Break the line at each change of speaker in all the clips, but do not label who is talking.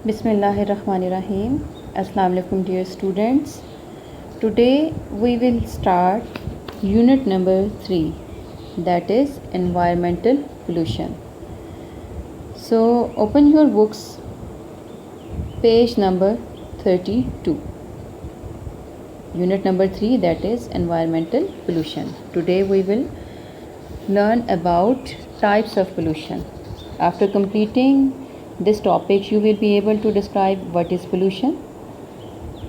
Bismillahirrahmanirrahim. Assalamu alaikum dear students. Today we will start unit number 3, that is environmental pollution. So open your books, page number 32. Unit number 3, that is environmental pollution. Today we will learn about types of pollution. After completing this topic, you will be able to describe what is pollution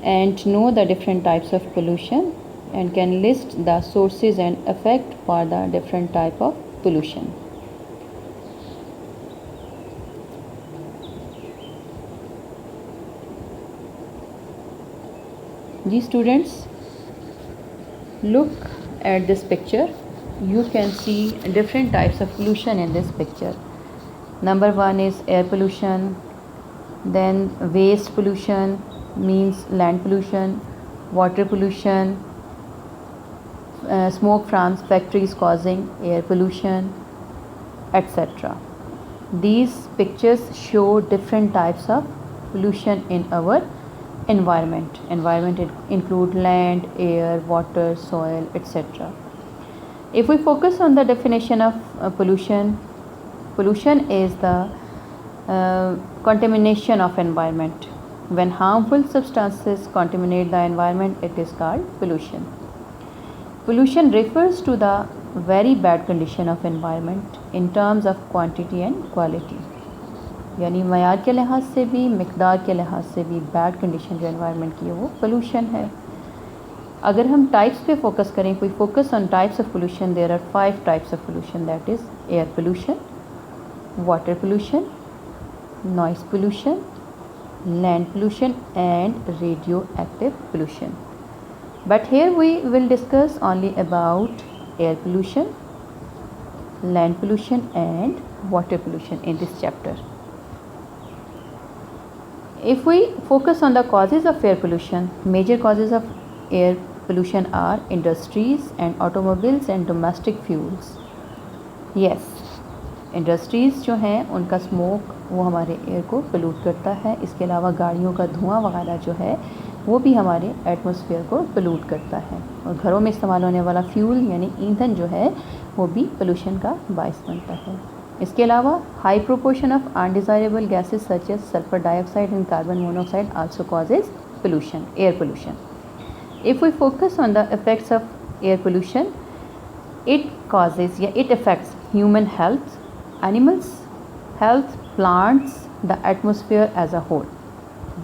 and know the different types of pollution and can list the sources and effect for the different type of pollution. These students, look at this picture. You can see different types of pollution in this picture. Number 1 is air pollution, then waste pollution means land pollution, water pollution, smoke from factories causing air pollution, etc. These pictures show different types of pollution in our environment. Environment include land, air, water, soil, etc. If we focus on the definition of pollution is the contamination of environment. When harmful substances contaminate the environment, it is called pollution. Pollution refers to the very bad condition of environment in terms of quantity and quality. यानी मयार के लिहाज से भी, मिकदार के लिहाज से भी बैड कंडीशन जो एनवायरनमेंट की है वो पोल्यूशन है. अगर हम टाइप्स पे फोकस करें, कोई focus on types of pollution, there are 5 types of pollution, that is air pollution, water pollution, noise pollution, land pollution and radioactive pollution. But here we will discuss only about air pollution, land pollution and water pollution in this chapter. If we focus on the causes of air pollution, major causes of air pollution are industries and automobiles and domestic fuels. Yes, industries जो हैं उनका smoke वो हमारे air को pollute करता है. इसके अलावा गाड़ियों का धुआं वगैरह जो है वो भी हमारे एटमॉस्फेयर को पोल्यूट करता है. और घरों में इस्तेमाल होने वाला फ्यूल यानी ईंधन जो है वो भी पोल्यूशन का बायस बनता है. इसके अलावा high proportion of undesirable gases such as sulphur dioxide and carbon monoxide also causes pollution, air pollution. If we focus on the effects of air pollution, it causes या it affects human health, animals health, plants, the atmosphere as a whole.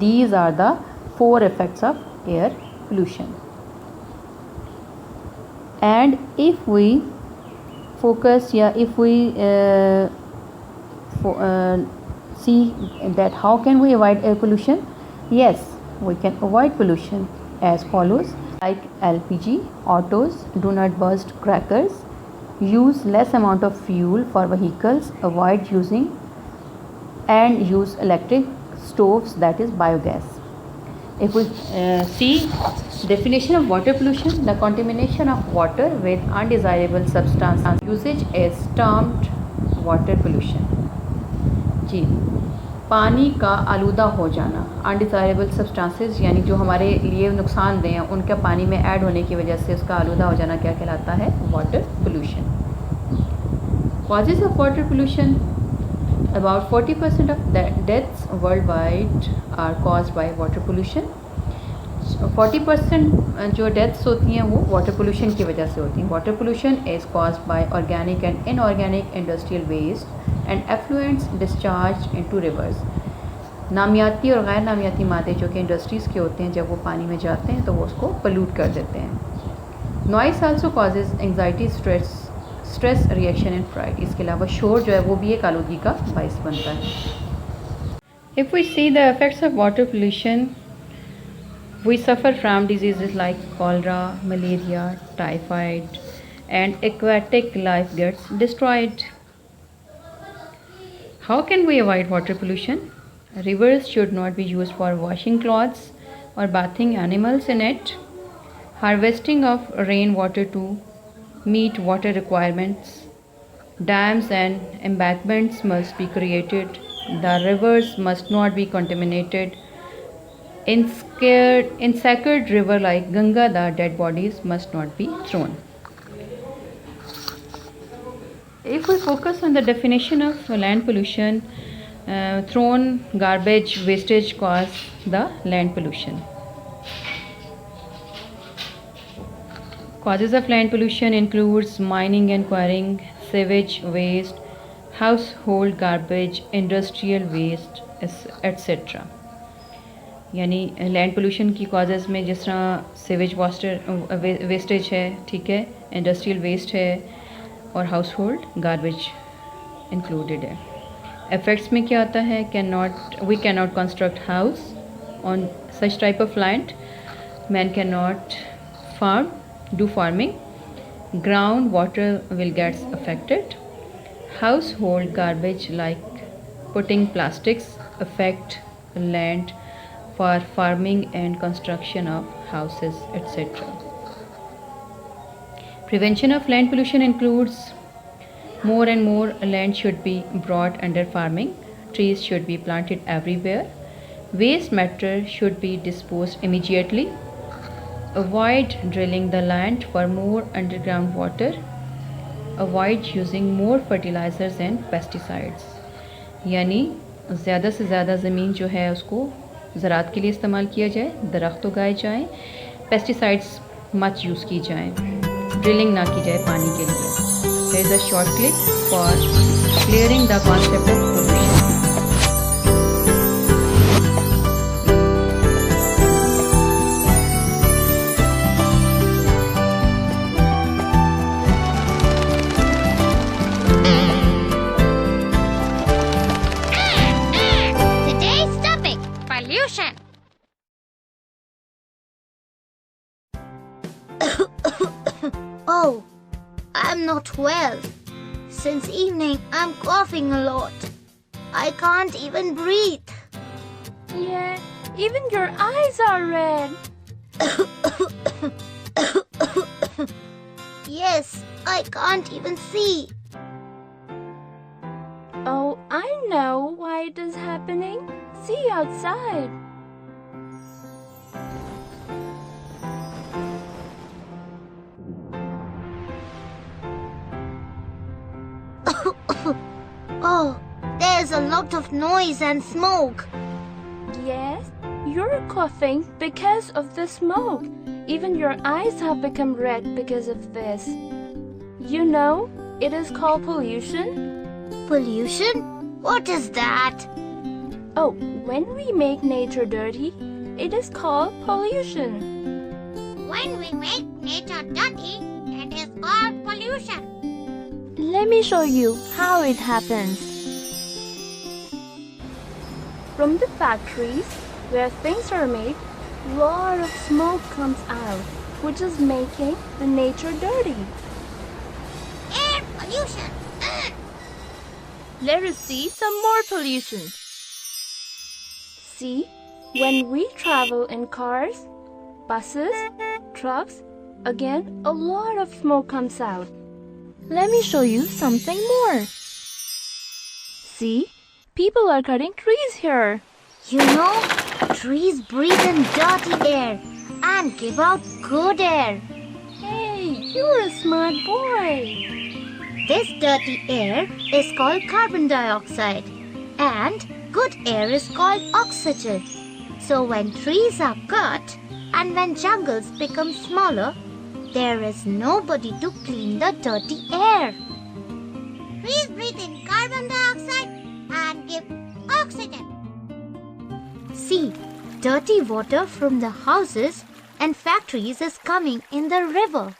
These are the 4 effects of air pollution. And if we focus, if we see that how can we avoid air pollution, yes, we can avoid pollution as follows. Like LPG, autos do not burst crackers, use less amount of fuel for vehicles, avoid using and use electric stoves, that is biogas. If we see definition of water pollution, the contamination of water with undesirable substance usage is termed water pollution. जी, पानी का आलूदा हो जाना, undesirable substances यानी जो हमारे लिए नुकसानदेह हैं उनका पानी में ऐड होने की वजह से उसका आलूदा हो जाना क्या कहलाता है? Water pollution. Causes of water pollution, about 40% of deaths worldwide are caused by water pollution. 40% जो डेथ्स होती हैं वो वाटर पोल्यूशन की वजह से होती हैं. Water pollution is caused by organic and inorganic industrial waste and effluents discharge into rivers. नामियाती और गैर नामियाती मादे जो कि इंडस्ट्रीज़ के होते हैं, जब वो पानी में जाते हैं तो वो उसको पोल्यूट कर देते हैं. Noise also causes anxiety, stress reaction and fried. इसके अलावा शोर जो है वो भी एक आलूगी का बायस बनता है. If we see the effects of water pollution, we suffer from diseases like cholera, malaria, typhoid, and aquatic life gets destroyed. How can we avoid water pollution? Rivers should not be used for washing clothes or bathing animals in it. Harvesting of rainwater to meet water requirements. Dams and embankments must be created The rivers must not be contaminated. In sacred river like Ganga, the dead bodies must not be thrown. If we focus on the definition of land pollution, thrown garbage wastage cause the land pollution. Causes of land pollution includes mining and quarrying, sewage waste, household garbage, industrial waste, etc. यानी land pollution की causes में जिस तरह savage wastage है, ठीक है, industrial waste है और हाउस होल्ड गार्बेज इंक्लूडेड है. इफ़ेक्ट्स में क्या आता है? We can not construct house on such type of land. Man can not do farming. Ground water will get affected. Household garbage like putting plastics affect land for farming and construction of houses, etc. Prevention of land pollution includes more and more land should be brought under farming. Trees should be planted everywhere. Waste matter should be disposed immediately. Avoid drilling the land for more underground water. Avoid using more fertilizers and pesticides. यानी ज़्यादा से ज़्यादा ज़मीन जो है उसको ज़राअत के लिए इस्तेमाल किया जाए, दरख्त उगाए जाएँ, पेस्टिसाइड्स मत यूज़ की जाएँ, ड्रिलिंग ना की जाए पानी के लिए. There is a short clip for clearing the concept of pollution.
Oh, I'm not well. Since evening, I'm coughing a lot. I can't even breathe.
Yeah, even your eyes are red.
Yes, I can't even see.
Oh, I know why it is happening. See outside.
Oh, there's a lot of noise and smoke.
Yes, you're coughing because of the smoke. Even your eyes have become red because of this. You know, it is called pollution.
Pollution? What is that?
Oh, when we make nature dirty, it is called pollution.
When we make nature dirty, it is called pollution.
Let me show you how it happens. From the factories where things are made, a lot of smoke comes out, which is making the nature dirty.
Air pollution.
Let us see some more pollution. See, when we travel in cars, buses, trucks, again a lot of smoke comes out. Let me show you something more. See, people are cutting trees here.
You know, trees breathe in dirty air and give out good air.
Hey, you're a smart boy.
This dirty air is called carbon dioxide and good air is called oxygen. So when trees are cut and when jungles become smaller, there is nobody to clean the dirty air. Trees breathe in carbon dioxide and give oxygen. See, dirty water from the houses and factories is coming in the river.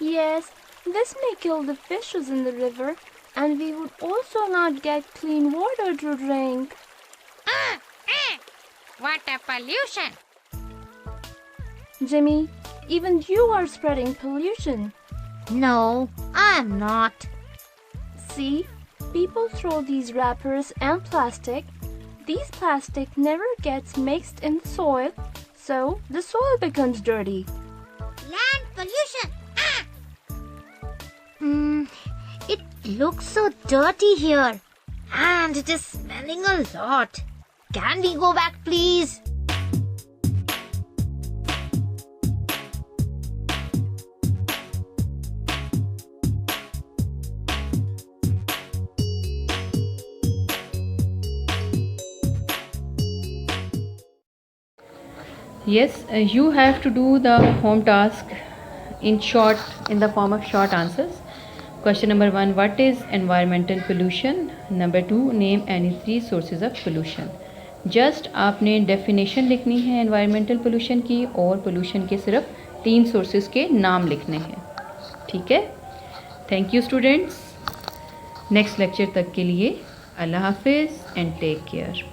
Yes, this may kill the fishes in the river, and we would also not get clean water to drink.
What a pollution!
Jimmy, even you are spreading pollution.
No, I'm not.
See, people throw these wrappers and plastic. These plastic never gets mixed in the soil, so the soil becomes dirty.
Land pollution! It looks so dirty here. And it is smelling a lot. Can we go back, please?
Yes, you have to do the home task in the form of short answers. Question number 1, what is environmental pollution? Number 2, name any 3 sources of pollution. Just आपने definition लिखनी है environmental pollution की और pollution के सिर्फ 3 sources के नाम लिखने हैं. ठीक है. Thank you students. Next lecture तक के लिए अल्लाह हाफिज़ एंड टेक केयर.